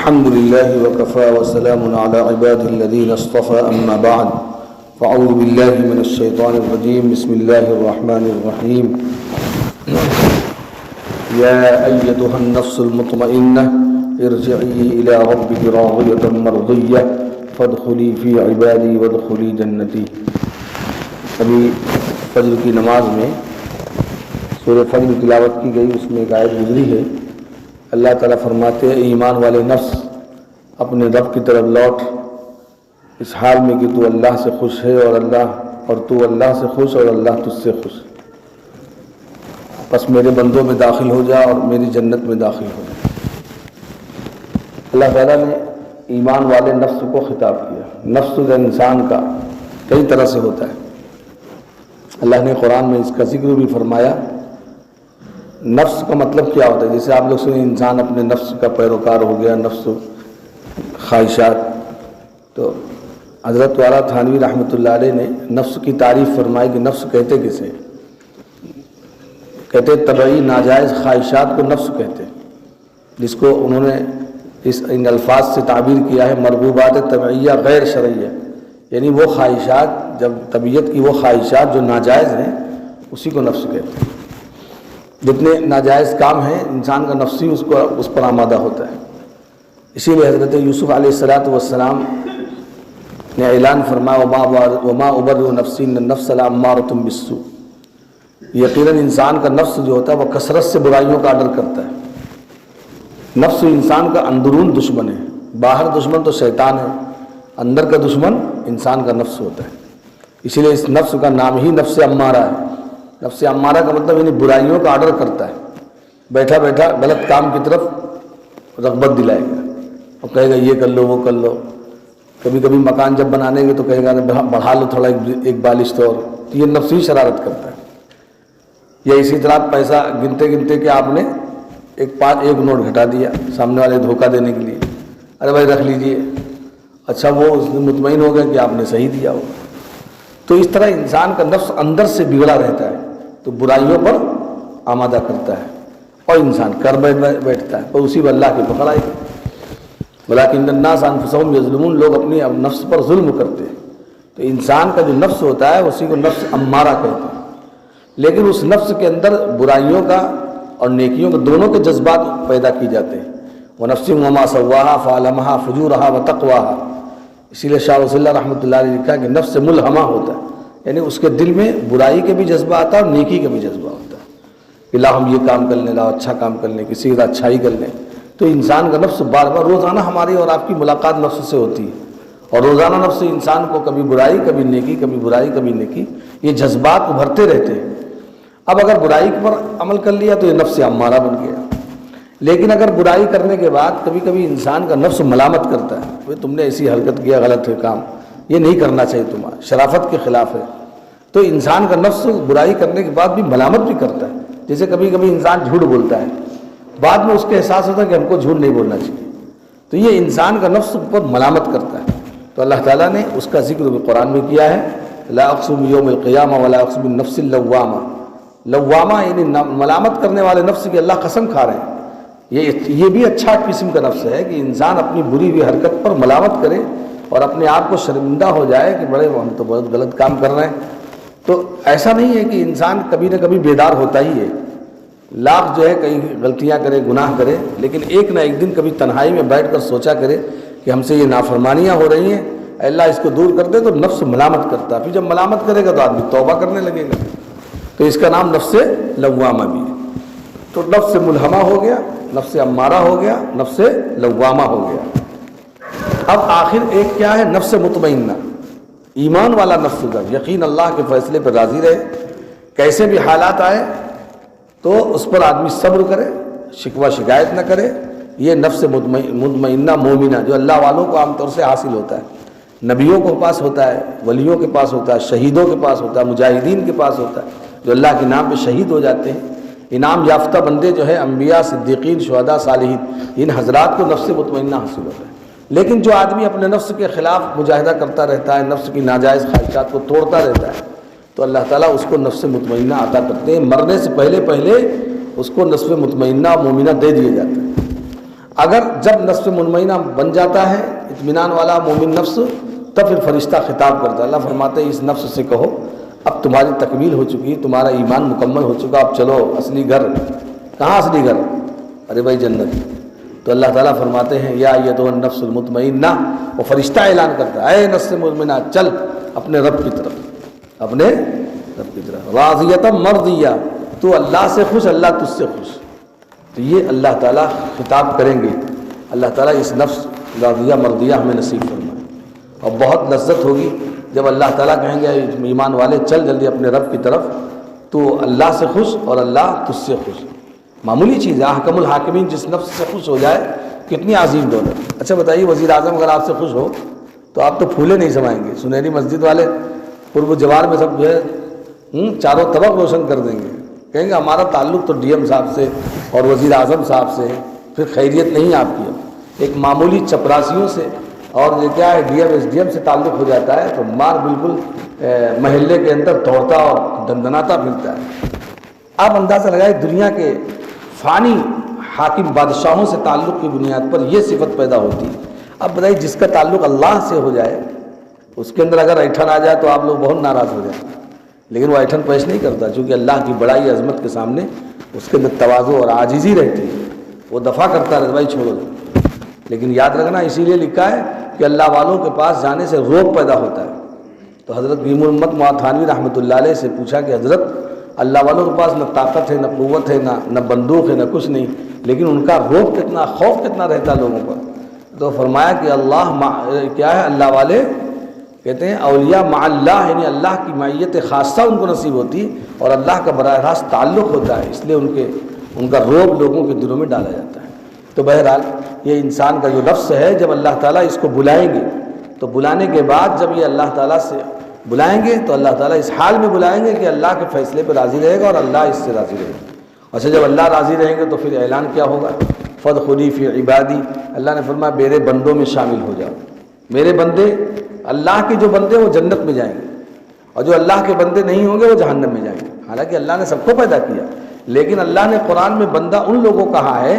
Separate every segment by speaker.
Speaker 1: الحمد لله وكفى وسلام على عباده الذين اصطفى أما بعد فأعوذ بالله من الشيطان الرجيم بسم الله الرحمن الرحيم يا أيتها النفس المطمئنة ارجعي إلى ربك راضية مرضية فادخلي في عبادي وادخلي جنتي. ابھی فجر کی نماز میں سورہ فجر تلاوت کی گئی، اس میں ایک آیت گزری ہے. اللہ تعالیٰ فرماتے ہیں ایمان والے نفس اپنے رب کی طرف لوٹ اس حال میں کہ تو اللہ سے خوش ہے اور تو اللہ سے خوش اور اللہ تجھ سے خوش. بس میرے بندوں میں داخل ہو جا اور میری جنت میں داخل ہو جا. اللہ تعالیٰ نے ایمان والے نفس کو خطاب کیا. نفس انسان کا کئی طرح سے ہوتا ہے. اللہ نے قرآن میں اس کا ذکر بھی فرمایا. نفس کا مطلب کیا ہوتا ہے؟ جیسے آپ لوگ سنیں انسان اپنے نفس کا پیروکار ہو گیا، نفس خواہشات. تو حضرت والا تھانوی رحمۃ اللہ علیہ نے نفس کی تعریف فرمائی کہ نفس کہتے کسے؟ کہتے طبعی ناجائز خواہشات کو نفس کہتے، جس کو انہوں نے ان الفاظ سے تعبیر کیا ہے مرغوبات طبعیہ غیر شرعیہ، یعنی وہ خواہشات، جب طبیعت کی وہ خواہشات جو ناجائز ہیں اسی کو نفس کہتے ہیں. جتنے ناجائز کام ہیں انسان کا نفس ہی اس پر آمادہ ہوتا ہے. اسی لیے حضرت یوسف علیہ السلام نے اعلان فرمایا وما ابرئ نفسی ان النفس لامارۃ بالسوء. یقیناً انسان کا نفس جو ہوتا ہے وہ کثرت سے برائیوں کا آرڈر کرتا ہے. نفس انسان کا اندرون دشمن ہے. باہر دشمن تو شیطان ہے، اندر کا دشمن انسان کا نفس ہوتا ہے. اسی لیے اس نفس کا نام ہی نفس امارہ ہے. نفس امارہ کا مطلب یعنی برائیوں کا آرڈر کرتا ہے. بیٹھا بیٹھا غلط کام کی طرف رغبت دلائے گا اور کہے گا یہ کر لو وہ کر لو. کبھی کبھی مکان جب بنانے گے تو کہے گا بڑھا لو تھوڑا ایک بالشت اور. تو یہ نفس ہی شرارت کرتا ہے. یا اسی طرح پیسہ گنتے گنتے کہ آپ نے ایک نوٹ گھٹا دیا سامنے والے دھوکہ دینے کے لیے، ارے بھائی رکھ لیجئے. اچھا وہ اس میں مطمئن ہو گیا کہ آپ نے صحیح دیا ہوگا. تو اس طرح انسان کا نفس اندر سے بگڑا رہتا ہے تو برائیوں پر آمادہ کرتا ہے اور انسان کر بیٹھتا ہے، پر اسی پر اللہ کی پکڑ آئی. ولیکن الناس انفسهم یظلمون. لوگ اپنی نفس پر ظلم کرتے ہیں. تو انسان کا جو نفس ہوتا ہے اسی کو نفس امارہ کہتے ہیں. لیکن اس نفس کے اندر برائیوں کا اور نیکیوں کے دونوں کے جذبات پیدا کی جاتے ہیں. وَنَفْسٍ وَمَا سَوَّاهَا فَأَلْهَمَهَا فُجُورَهَا وَتَقْوَاهَا. اسی لیے شاہ ولی اللہ رحمۃ اللہ علیہ نے لکھا کہ نفس ملہمہ ہوتا ہے، یعنی اس کے دل میں برائی کے بھی جذبہ آتا ہے اور نیکی کا بھی جذبہ ہوتا ہے کہ لا ہم یہ کام کر لیں، لا اچھا کام کر لیں، کسی کا اچھائی کر لیں. تو انسان کا نفس بار بار روزانہ ہماری اور آپ کی ملاقات نفس سے ہوتی ہے، اور روزانہ نفس انسان کو کبھی برائی کبھی نیکی، کبھی برائی کبھی نیکی، یہ جذبات ابھرتے رہتے ہیں. اب اگر برائی پر عمل کر لیا تو یہ نفس امارہ بن گیا. لیکن اگر برائی کرنے کے بعد کبھی کبھی انسان کا نفس ملامت کرتا ہے، بھئی تم نے ایسی حرکت کیا، غلط ہے کام، یہ نہیں کرنا چاہیے تمہارا، شرافت کے خلاف ہے. تو انسان کا نفس برائی کرنے کے بعد بھی ملامت بھی کرتا ہے. جیسے کبھی کبھی انسان جھوٹ بولتا ہے، بعد میں اس کے احساس ہوتا ہے کہ ہم کو جھوٹ نہیں بولنا چاہیے. تو یہ انسان کا نفس پر ملامت کرتا ہے. تو اللہ تعالیٰ نے اس کا ذکر بھی قرآن میں کیا ہے. لا اقسم یوم القیامہ ولا اقسم بالنفس اللوامہ. لوامہ یعنی ملامت کرنے والے نفس کی اللہ قسم کھا رہے ہیں. یہ بھی اچھا قسم کا نفس ہے کہ انسان اپنی بری ہوئی حرکت پر ملامت کرے اور اپنے آپ کو شرمندہ ہو جائے کہ بڑے ہم تو بہت غلط کام کر رہے ہیں. تو ایسا نہیں ہے کہ انسان کبھی نہ کبھی بیدار ہوتا ہی ہے، لاکھ جو ہے کئی غلطیاں کرے، گناہ کرے، لیکن ایک نہ ایک دن کبھی تنہائی میں بیٹھ کر سوچا کرے کہ ہم سے یہ نافرمانیاں ہو رہی ہیں، اللہ اس کو دور کر دے. تو نفس ملامت کرتا ہے. پھر جب ملامت کرے گا تو آدمی توبہ کرنے لگے گا. تو اس کا نام نفس لوامہ بھی ہے. تو نفس ملہمہ ہو گیا، نفس امارہ ہو گیا، نفس لوامہ ہو گیا. اب آخر ایک کیا ہے؟ نفس مطمئنہ. ایمان والا نفس کا یقین اللہ کے فیصلے پر راضی رہے، کیسے بھی حالات آئے تو اس پر آدمی صبر کرے، شکوہ شکایت نہ کرے. یہ نفس مطمئنہ مومنہ جو اللہ والوں کو عام طور سے حاصل ہوتا ہے، نبیوں کے پاس ہوتا ہے، ولیوں کے پاس ہوتا ہے، شہیدوں کے پاس ہوتا ہے، مجاہدین کے پاس ہوتا ہے، جو اللہ کے نام پہ شہید ہو جاتے ہیں. انعام یافتہ بندے جو ہے انبیاء، صدیقین، شہداء، صالحین، ان حضرات کو نفس مطمئنہ حاصل ہوتا ہے. لیکن جو آدمی اپنے نفس کے خلاف مجاہدہ کرتا رہتا ہے، نفس کی ناجائز خواہشات کو توڑتا رہتا ہے، تو اللہ تعالیٰ اس کو نفس مطمئنہ عطا کرتے ہیں. مرنے سے پہلے اس کو نفس مطمئنہ مومنہ دے دیے جاتے ہیں. اگر جب نفس مطمئنہ بن جاتا ہے اطمینان والا مومن نفس، تب پھر فرشتہ خطاب کرتا ہے، اللہ فرماتے ہیں اس نفس سے کہو اب تمہاری تکمیل ہو چکی ہے، تمہارا ایمان مکمل ہو چکا، اب چلو اصلی گھر۔ کہاں اصلی گھر؟ ارے بھائی جنت۔ تو اللہ تعالیٰ فرماتے ہیں یا ایتھا النفس المطمئنہ، وہ فرشتہ اعلان کرتا ہے اے نفس مطمئنہ چل اپنے رب کی طرف، اپنے رب کی طرف، راضیۃ مرضیہ، تو اللہ سے خوش، اللہ تجھ سے خوش۔ تو یہ اللہ تعالیٰ خطاب کریں گے، اللہ تعالیٰ اس نفس راضیہ مرضیہ ہمیں نصیب فرمائے۔ اور بہت لذت ہوگی جب اللہ تعالیٰ کہیں گے ایمان والے چل جلدی اپنے رب کی طرف، تو اللہ سے خوش اور اللہ تجھ سے خوش۔ معمولی چیز ہے، احکم الحاکمین جس نفس سے خوش ہو جائے کتنی عظیم دولت۔ اچھا بتائیے، وزیر اعظم اگر آپ سے خوش ہو تو آپ تو پھولے نہیں سمائیں گے، سنہری مسجد والے قرب جوار میں سب جو ہے چاروں طرف روشن کر دیں گے، کہیں گے ہمارا تعلق تو ڈی ایم صاحب سے اور وزیر اعظم صاحب سے ہے، پھر خیریت نہیں آپ کی۔ ایک معمولی چپراسیوں سے اور یہ کیا ہے D M S D M سے تعلق ہو جاتا ہے تو مار بالکل محلے کے اندر دوڑتا اور دندناتا پھرتا ہے۔ آپ اندازہ لگائے دنیا کے فانی حاکم بادشاہوں سے تعلق کی بنیاد پر یہ صفت پیدا ہوتی ہے۔ اب بتائیے جس کا تعلق اللہ سے ہو جائے اس کے اندر اگر ایٹھن آ جائے تو آپ لوگ بہت ناراض ہو جائیں، لیکن وہ ایٹھن پیش نہیں کرتا، چونکہ اللہ کی بڑائی عظمت کے سامنے اس کے اندر تواضع اور عاجزی رہتی ہے، وہ دفع کرتا رہتا بھائی چھوڑو۔ لیکن یاد رکھنا اسی لیے لکھا ہے کہ اللہ والوں کے پاس جانے سے روب پیدا ہوتا ہے۔ تو حضرت بیم الامت معاذ تھانوی رحمۃ اللہ علیہ سے پوچھا کہ حضرت اللہ والوں کے پاس نہ طاقت ہے، نہ قوت ہے، نہ بندوق ہے، نہ کچھ نہیں، لیکن ان کا روب کتنا، خوف کتنا رہتا ہے لوگوں پر۔ تو فرمایا کہ کیا ہے، اللہ والے کہتے ہیں اولیاء مع اللہ، یعنی اللہ کی معیت خاصہ ان کو نصیب ہوتی اور اللہ کا براہ راست تعلق ہوتا ہے، اس لیے ان کا روب لوگوں کے دلوں میں ڈالا جاتا ہے۔ تو بہرحال یہ انسان کا جو نفس ہے، جب اللہ تعالیٰ اس کو بلائیں گے تو بلانے کے بعد جب یہ اللہ تعالیٰ سے بلائیں گے تو اللہ تعالیٰ اس حال میں بلائیں گے کہ اللہ کے فیصلے پہ راضی رہے گا اور اللہ اس سے راضی رہے گا۔ اچھا جب اللہ راضی رہیں گے تو پھر اعلان کیا ہوگا؟ فادخلی فی عبادی، اللہ نے فرمایا میرے بندوں میں شامل ہو جاؤ۔ میرے بندے، اللہ کے جو بندے وہ جنت میں جائیں گے، اور جو اللہ کے بندے نہیں ہوں گے وہ جہنم میں جائیں گے۔ حالانکہ اللہ نے سب کو پیدا کیا، لیکن اللہ نے قرآن میں بندہ ان لوگوں کہا ہے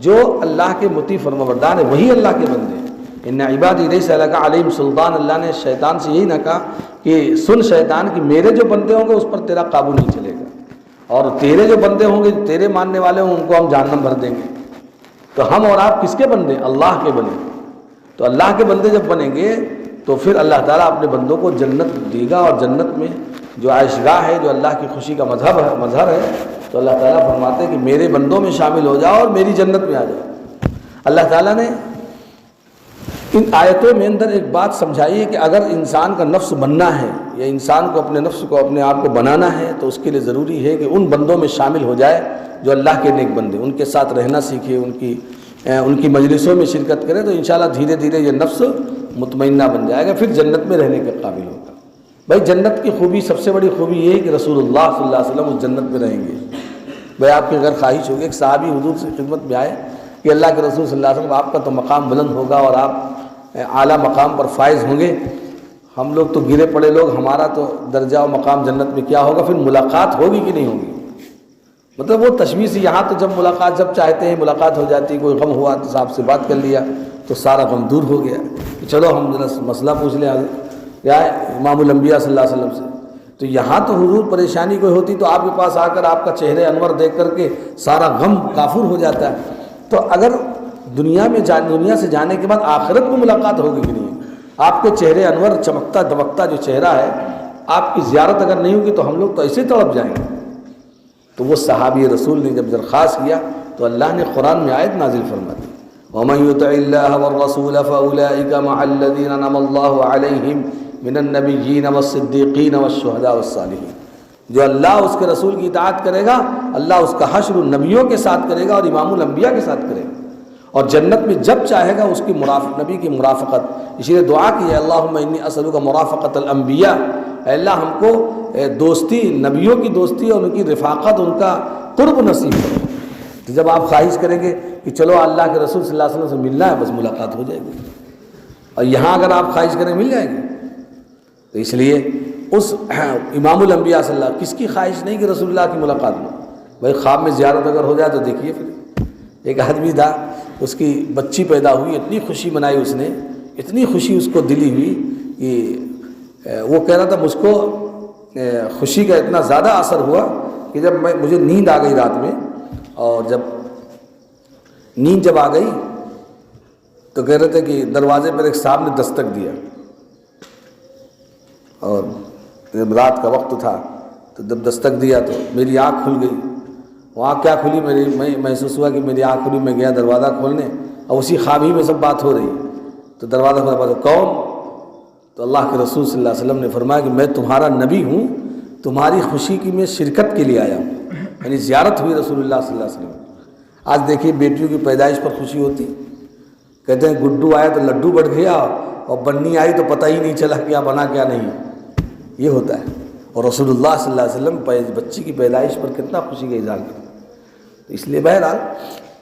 Speaker 1: جو اللہ کے مطیع فرمانبردار ہیں، وہی اللہ کے بندے ہیں۔ ان عبادی لیس لک علیہم سلطان، اللہ نے شیطان سے یہی نہ کہا کہ سن شیطان کہ میرے جو بندے ہوں گے اس پر تیرا قابو نہیں چلے گا، اور تیرے جو بندے ہوں گے، تیرے ماننے والے ہوں، ان کو ہم جہنم بھر دیں گے۔ تو ہم اور آپ کس کے بندے؟ اللہ کے بنے۔ تو اللہ کے بندے جب بنیں گے تو پھر اللہ تعالیٰ اپنے بندوں کو جنت دے گا، اور جنت میں جو عائشگاہ ہے، جو اللہ کی خوشی کا مظہر ہے، تو اللہ تعالیٰ فرماتے ہیں کہ میرے بندوں میں شامل ہو جاؤ اور میری جنت میں آ جاؤ۔ اللہ تعالیٰ نے ان آیتوں میں اندر ایک بات سمجھائی ہے کہ اگر انسان کا نفس بننا ہے یا انسان کو اپنے نفس کو، اپنے آپ کو بنانا ہے، تو اس کے لیے ضروری ہے کہ ان بندوں میں شامل ہو جائے جو اللہ کے نیک بندے، ان کے ساتھ رہنا سیکھے، ان کی مجلسوں میں شرکت کرے، تو انشاءاللہ دھیرے دھیرے یہ نفس مطمئنہ بن جائے گا، پھر جنت میں رہنے کے قابل ہوگا۔ بھائی جنت کی خوبی، سب سے بڑی خوبی یہ ہے کہ رسول اللہ صلی اللہ علیہ وسلم اس جنت میں رہیں گے۔ بھائی آپ کی اگر خواہش ہوگی، ایک صحابی حضور سے خدمت میں آئے کہ اللہ کے رسول صلی اللہ علیہ وسلم آپ کا تو مقام بلند ہوگا اور آپ اعلیٰ مقام پر فائز ہوں گے، ہم لوگ تو گرے پڑے لوگ، ہمارا تو درجہ و مقام جنت میں کیا ہوگا، پھر ملاقات ہوگی کہ نہیں ہوگی؟ مطلب وہ تشویش، یہاں تو جب ملاقات جب چاہتے ہیں ملاقات ہو جاتی، کوئی غم ہوا تو صاحب سے بات کر لیا تو سارا غم دور ہو گیا، چلو ہم ذرا مسئلہ پوچھ لیں یا امام الانبیاء صلی اللہ علیہ وسلم سے۔ تو یہاں تو حضور پریشانی کوئی ہوتی تو آپ کے پاس آ کر آپ کا چہرے انور دیکھ کر کے سارا غم کافور ہو جاتا ہے۔ تو اگر دنیا سے جانے کے بعد آخرت میں ملاقات ہوگی کہ نہیں، آپ کے چہرے انور چمکتا دمکتا جو چہرہ ہے، آپ کی زیارت اگر نہیں ہوگی تو ہم لوگ تو ایسے تڑپ جائیں گے۔ تو وہ صحابی رسول نے جب درخواست کیا تو اللہ نے قرآن میں آیت نازل فرما دی، وَمَن يُطِعِ اللَّهَ وَالرَّسُولَ فَأُولَٰئِكَ مَعَ الَّذِينَ أَنْعَمَ اللَّهُ عَلَيْهِمْ مِنَ النَّبِيِّينَ وَالصِّدِّيقِينَ وَالشُّهَدَاءِ وَالصَّالِحِينَ۔ جو اللہ اس کے رسول کی اطاعت کرے گا، اللہ اس کا حشر نبیوں کے ساتھ کرے گا اور امام الانبیاء کے ساتھ کرے گا، اور جنت میں جب چاہے گا اس کی نبی کی مرافقت۔ اسی لیے دعا کی ہے اللہم انی اسألک مرافقت الانبیاء، اے اللہ ہم کو دوستی، نبیوں کی دوستی اور ان کی رفاقت، ان کا قرب نصیب کرو۔ تو جب آپ خواہش کریں گے کہ چلو اللہ کے رسول صلی اللہ علیہ وسلم سے ملنا ہے، بس ملاقات ہو جائے گی۔ اور یہاں اگر آپ خواہش کریں مل جائے گی۔ تو اس لیے اس امام الانبیاء صلی اللہ، کس کی خواہش نہیں کہ رسول اللہ کی ملاقات میں؟ بھائی خواب میں زیارت اگر ہو جائے تو دیکھیے، پھر ایک آدمی تھا اس کی بچی پیدا ہوئی، اتنی خوشی منائی اس نے، اتنی خوشی اس کو دلی ہوئی کہ وہ کہہ رہا تھا مجھ کو خوشی کا اتنا زیادہ اثر ہوا کہ جب مجھے نیند آ گئی رات میں، اور جب نیند آ گئی تو کہہ رہے تھے کہ دروازے پر ایک صاحب نے دستک دیا، اور جب رات کا وقت تھا تو جب دستک دیا تو میری آنکھ کھل گئی۔ وہاں کیا کھلی، میں محسوس ہوا کہ میری آنکھ کھلی، میں گیا دروازہ کھولنے، اور اسی خواب ہی میں سب بات ہو رہی ہے۔ تو دروازہ کھولا، کون؟ تو اللہ کے رسول صلی اللہ علیہ وسلم نے فرمایا کہ میں تمہارا نبی ہوں، تمہاری خوشی کی میں شرکت کے لیے آیا ہوں، یعنی زیارت ہوئی رسول اللہ صلی اللہ علیہ وسلم۔ آج دیکھیے بیٹیوں کی پیدائش پر خوشی ہوتی، کہتے ہیں گڈو آیا تو لڈو بڑھ گیا، اور بنی آئی تو پتہ ہی نہیں چلا کیا بنا کیا نہیں، یہ ہوتا ہے۔ اور رسول اللہ صلی اللہ علیہ وسلم بچی کی پیدائش پر کتنا خوشی کا اظہار کیا۔ تو اس لیے بہرحال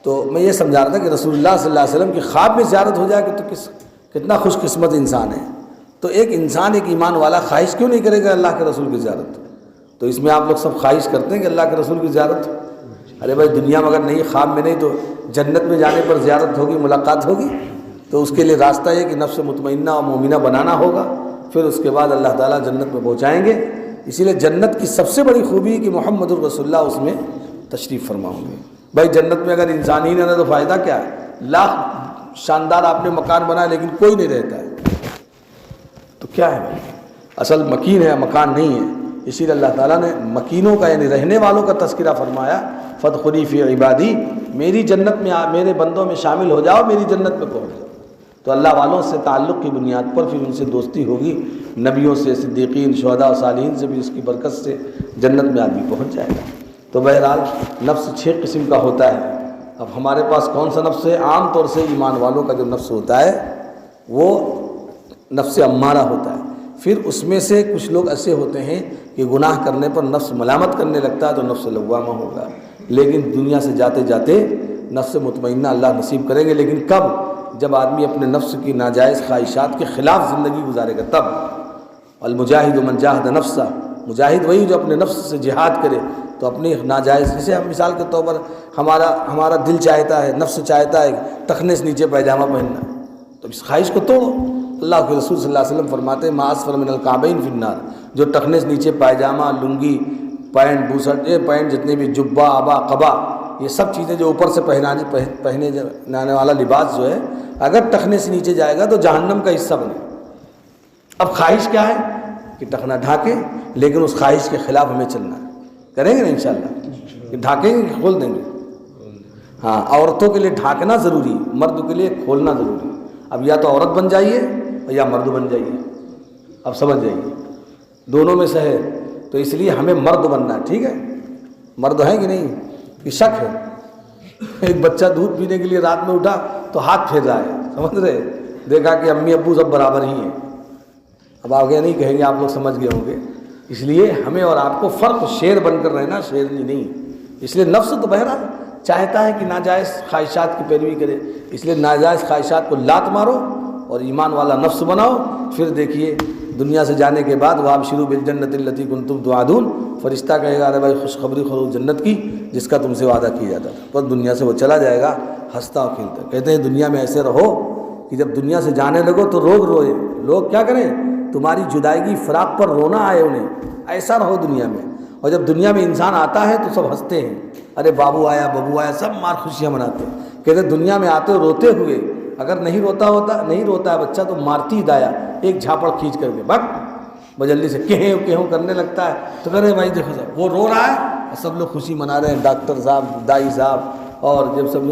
Speaker 1: تو میں یہ سمجھا رہا تھا کہ رسول اللہ صلی اللہ علیہ وسلم کی خواب میں زیارت ہو جائے کہ تو کتنا خوش قسمت انسان ہے۔ تو ایک انسان، ایک ایمان والا خواہش کیوں نہیں کرے گا اللہ کے رسول کی زیارت؟ تو اس میں آپ لوگ سب خواہش کرتے ہیں کہ اللہ کے رسول کی زیارت ہو۔ ارے بھائی دنیا میں اگر نہیں، خواب میں نہیں، تو جنت میں جانے پر زیارت ہوگی، ملاقات ہوگی۔ تو اس کے لیے راستہ یہ کہ نفس مطمئنہ اور مومنہ بنانا ہوگا، پھر اس کے بعد اللہ تعالیٰ جنت میں پہنچائیں گے۔ اسی لیے جنت کی سب سے بڑی خوبی کہ محمد الرسول اللہ اس میں تشریف فرما ہوں گے۔ بھائی جنت میں اگر انسان ہی نہ رہے تو فائدہ کیا ہے؟ لاکھ شاندار آپ نے مکان بنایا لیکن کوئی نہیں رہتا ہے تو کیا ہے بھائی؟ اصل مکین ہے، مکان نہیں ہے۔ اسی لیے اللہ تعالیٰ نے مکینوں کا یعنی رہنے والوں کا تذکرہ فرمایا، فادخلی فی عبادی، میری جنت میں میرے بندوں میں شامل ہو جاؤ، میری جنت میں پہنچ جاؤ۔ تو اللہ والوں سے تعلق کی بنیاد پر پھر ان سے دوستی ہوگی، نبیوں سے، صدیقین، شہداء و صالحین سے بھی اس کی برکت سے جنت میں آدمی پہنچ جائے گا۔ تو بہرحال نفس 6 قسم کا ہوتا ہے۔ اب ہمارے پاس کون سا نفس ہے؟ عام طور سے ایمان والوں کا جو نفس ہوتا ہے وہ نفس امارہ ہوتا ہے۔ پھر اس میں سے کچھ لوگ ایسے ہوتے ہیں کہ گناہ کرنے پر نفس ملامت کرنے لگتا ہے تو نفس لوامہ ہوگا، لیکن دنیا سے جاتے جاتے نفس مطمئنہ اللہ نصیب کریں گے۔ لیکن کب؟ جب آدمی اپنے نفس کی ناجائز خواہشات کے خلاف زندگی گزارے گا تب۔ المجاہد من جاہد نفسہ، مجاہد وہی جو اپنے نفس سے جہاد کرے۔ تو اپنی ناجائز، جیسے ہم مثال کے طور پر ہمارا دل چاہتا ہے، نفس چاہتا ہے ٹخنے سے نیچے پائجامہ پہننا، تو اس خواہش کو توڑو۔ اللہ کے رسول صلی اللہ علیہ وسلم فرماتے ہیں ما اسفل من الکعبین فی النار، جو ٹخنے سے نیچے پائجامہ، لنگی، پینٹ، بوسٹ، پینٹ، جتنے بھی جبہ، آبا، قبا، یہ سب چیزیں جو اوپر سے پہنے جانے والا لباس جو ہے، اگر ٹخنے سے نیچے جائے گا تو جہنم کا حصہ بنے۔ اب خواہش کیا ہے کہ ٹخنا ڈھانکے، لیکن اس خواہش کے خلاف ہمیں چلنا ہے۔ کریں گے نا انشاءاللہ، کہ ڈھانکیں گے کہ کھول دیں گے؟ ہاں، عورتوں کے لیے ڈھانکنا ضروری، مرد کے لیے کھولنا ضروری۔ اب یا تو عورت بن جائیے یا مرد بن جائیے، اب سمجھ جائیے، دونوں میں سے ہے۔ تو اس لیے ہمیں مرد بننا ہے، ٹھیک ہے؟ مرد ہیں کہ نہیں؟ کہ شک ہے؟ ایک بچہ دودھ پینے کے لیے رات میں اٹھا تو ہاتھ پھیر رہا ہے، سمجھ رہے؟ دیکھا کہ امی ابو سب برابر ہی ہیں۔ اب آگے نہیں کہیں گے، آپ لوگ سمجھ گئے ہوں گے۔ اس لیے ہمیں اور آپ کو فرق، شیر بن کر رہنا، شیرنی نہیں۔ اس لیے نفس تو بہرحال چاہتا ہے کہ ناجائز خواہشات کی پیروی کرے، اس لیے ناجائز خواہشات کو لات مارو اور ایمان والا نفس بناؤ۔ پھر دیکھیے دنیا سے جانے کے بعد وابشروا بالجنۃ التی کنتم توعدون، فرشتہ کہے گا ارے بھائی خوشخبری خورو جنت کی جس کا تم سے وعدہ کیا جاتا تھا۔ پر دنیا سے وہ چلا جائے گا ہنستا اور کھیلتا۔ کہتے ہیں دنیا میں ایسے رہو کہ جب دنیا سے جانے لگو تو روئے، لوگ کیا کریں؟ تمہاری جدائیگی، فراق پر رونا آئے انہیں، ایسا رہو دنیا میں۔ اور جب دنیا میں انسان آتا ہے تو سب ہنستے ہیں، ارے بابو آیا، ببو آیا، سب مار خوشیاں مناتے ہیں۔ کہتے ہیں دنیا میں آتے ہو روتے ہوئے، اگر نہیں روتا ہے بچہ تو مارتی دایا ایک جھاپڑ کھینچ کر کے بک مجلی سے کہوں کرنے لگتا ہے۔ تو کہہ رہے بھائی دیکھو صاحب وہ رو رہا ہے اور سب لوگ خوشی منا رہے ہیں، ڈاکٹر صاحب، دائی صاحب، اور جب سب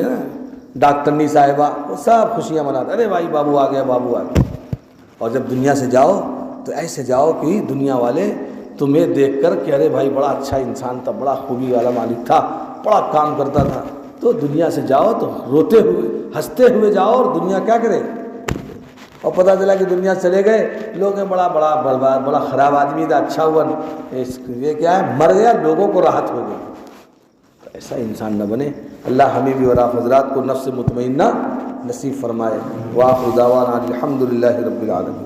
Speaker 1: ڈاکٹرنی صاحبہ، وہ سب خوشیاں مناتے، ارے بھائی بابو آ گیا، بابو آ گیا۔ اور جب دنیا سے جاؤ تو ایسے جاؤ کہ دنیا والے تمہیں دیکھ کر کہ ارے بھائی بڑا اچھا انسان تھا، بڑا خوبی والا مالک تھا، بڑا کام کرتا تھا۔ تو دنیا سے جاؤ تو روتے ہوئے، ہنستے ہوئے جاؤ، اور دنیا کیا کرے؟ اور پتہ چلا کہ دنیا چلے گئے لوگ ہیں، بڑا برباد، بڑا خراب آدمی تھا، اچھا ہوا یہ کیا ہے، مر گیا، لوگوں کو راحت ہو گئی۔ تو ایسا انسان نہ بنے۔ اللہ ہمیں بھی اور آپ حضرات کو نفس مطمئنہ نصیب فرمائے۔ وآخر دعوانا الحمدللہ رب العالمین۔